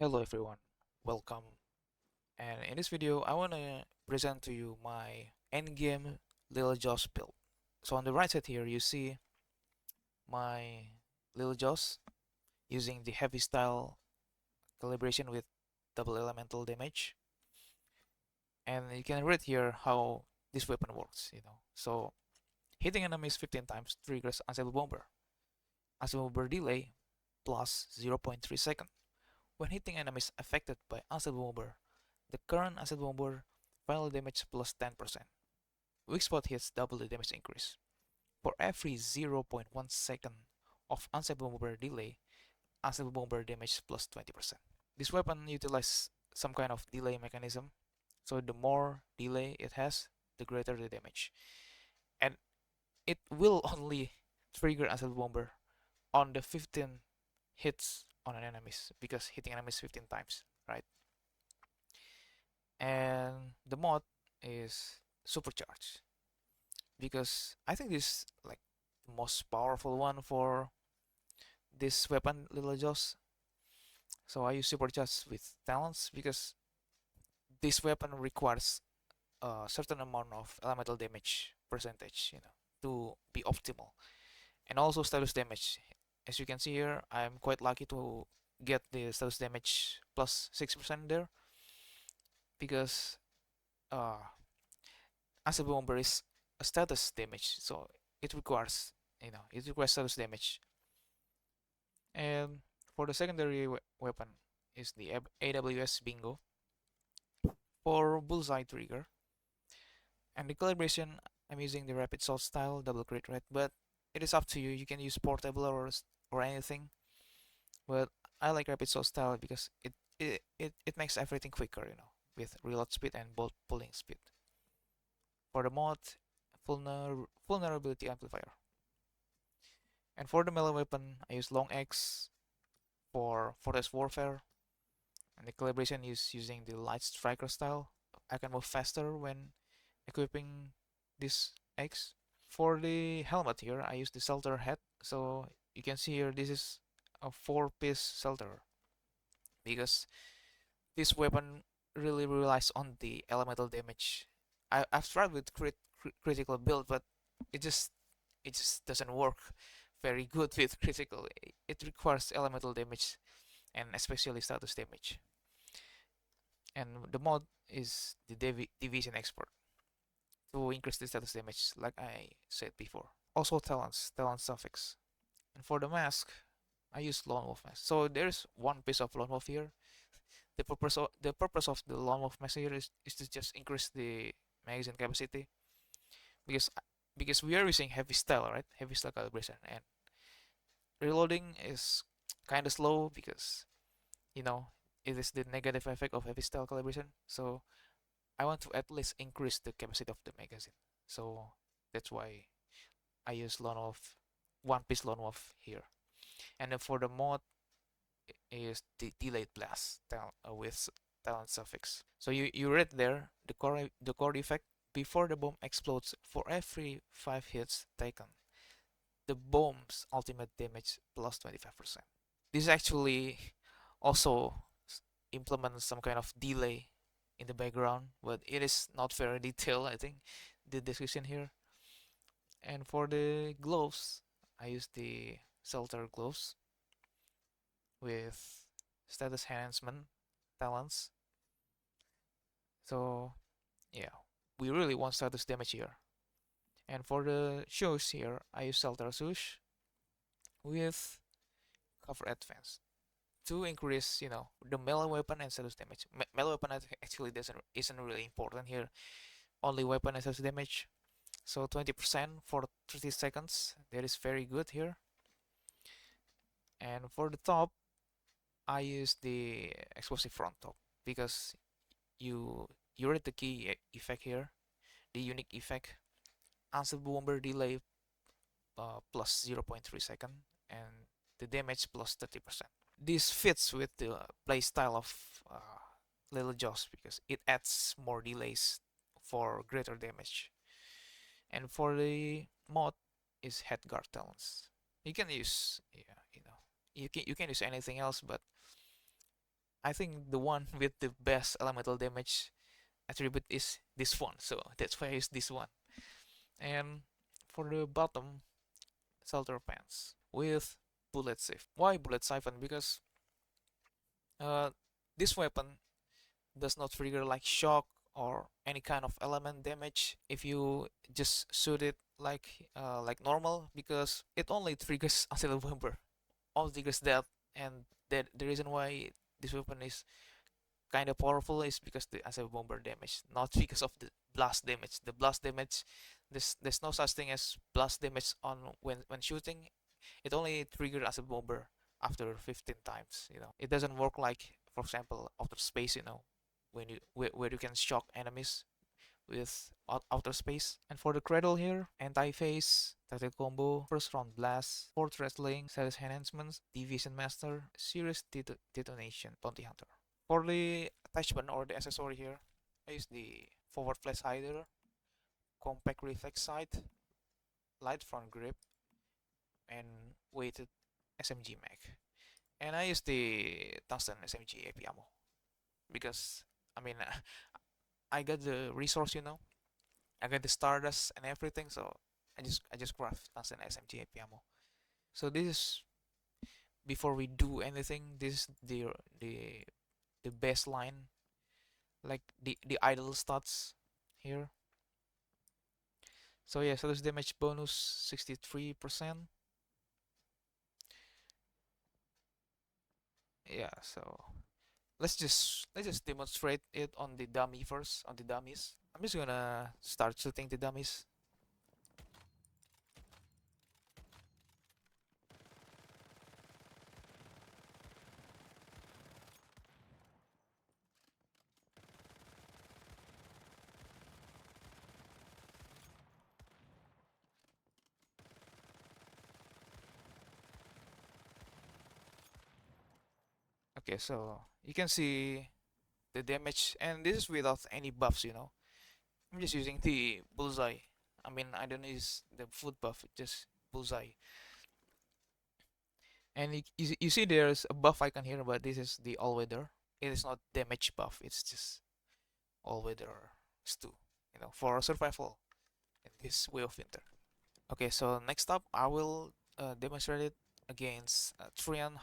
Hello everyone, welcome. And in this video, I want to present to you my endgame Little Jaws build. So on the right side here, you see my Little Jaws using the heavy style calibration with double elemental damage. And you can read here how this weapon works. So hitting enemies 15 times triggers Unstable Bomber. Unstable Bomber delay plus 0.3 second. When hitting enemies affected by Unstable Bomber, the current Unstable Bomber final damage plus 10%. Weak spot hits double the damage increase. For every 0.1 second of Unstable Bomber delay, Unstable Bomber damage plus 20%. This weapon utilizes some kind of delay mechanism, so the more delay it has, the greater the damage. And it will only trigger Unstable Bomber on the 15 hits on an enemies because hitting enemies 15 times, right? And the mod is supercharged because I think this is like the most powerful one for this weapon, Little Jaws. So I use supercharged with talents because this weapon requires a certain amount of elemental damage percentage, to be optimal, and also status damage. As you can see here, I'm quite lucky to get the status damage plus 6% there because uh, as a bomber is a status damage, so it requires status damage. And for the secondary weapon is the AWS Bingo for Bullseye trigger. And the calibration, I'm using the Rapid Salt style double crit rate, but it is up to you. You can use portable or anything, but I like Rapid Salt style because it makes everything quicker, with reload speed and bolt pulling speed. For the mod, vulnerability amplifier. And for the melee weapon, I use long X for Forest Warfare, and the calibration is using the Light Striker style. I can move faster when equipping this X. For the helmet here, I use the Shelter Head. So you can see here, this is a 4-piece Shelter because this weapon really relies on the elemental damage. I've tried with critical build, but it just it just doesn't work very good with critical. It requires elemental damage and especially status damage. And the mod is the Deviation expert to increase the status damage, like I said before. Also talent suffix. And for the mask, I use lone wolf mask. So there's one piece of lone wolf here. The purpose of the lone wolf mask here is to just increase the magazine capacity because because we are using heavy style, right? Heavy style calibration, and reloading is kind of slow because you know it is the negative effect of heavy style calibration. So I want to at least increase the capacity of the magazine. So that's why I use lone wolf, one piece lone wolf here. And then for the mod is the delayed blast with talent suffix. So you read there the core effect. Before the bomb explodes, for every 5 hits taken, the bomb's ultimate damage plus 25%. This actually also implements some kind of delay in the background, but it is not very detailed, I think, the description here. And for the gloves, I use the Shelter gloves with status enhancement talents. So yeah, we really want status damage here. And for the shoes here, I use Shelter swoosh with cover advance to increase, the melee weapon and status damage. Melee weapon actually isn't really important here. Only weapon and status damage. So 20% for 30 seconds. That is very good here. And for the top, I use the explosive front top because you you read the key effect here, the unique effect. Unstable Bomber delay plus 0.3 second and the damage plus 30%. This fits with the playstyle of Little Jaws because it adds more delays for greater damage. And for the mod is head guard talents. You can use you can use anything else, but I think the one with the best elemental damage attribute is this one, so that's why I use this one. And for the bottom, shelter pants with bullet siphon. Why bullet siphon? Because uh, this weapon does not trigger like shock or any kind of element damage if you just shoot it like normal, because it only triggers acid bomber, all triggers that. And that the reason why this weapon is kind of powerful is because the acid bomber damage, not because of the blast damage. The blast damage, there's no such thing as blast damage on when shooting. It only triggers acid bomber after 15 times. It doesn't work like, for example, outer space. When where you can shock enemies with outer space. And for the cradle here, anti-phase, tactical combo, first round blast, fort wrestling, status enhancements, deviation master, serious detonation, bounty hunter. For the attachment or the accessory here, I use the forward flash hider, compact reflex sight, light front grip, and weighted SMG mag. And I use the tungsten SMG AP ammo because I mean I got the resource. I got the stardust and everything, so I just craft tungsten SMG AP ammo. So this is before we do anything. This is the baseline, like the idle stats here. So yeah, so this damage bonus 63%. Yeah, so let's just demonstrate it on the dummy first, on the dummies. I'm just gonna start shooting the dummies. Okay, so you can see the damage, and this is without any buffs. I'm just using the bullseye. I mean, I don't use the food buff, just bullseye. And you see there's a buff icon here, but this is the all weather. It is not damage buff, it's just all weather stew, for survival in this way of winter. Okay, so next up I will demonstrate it against Treant.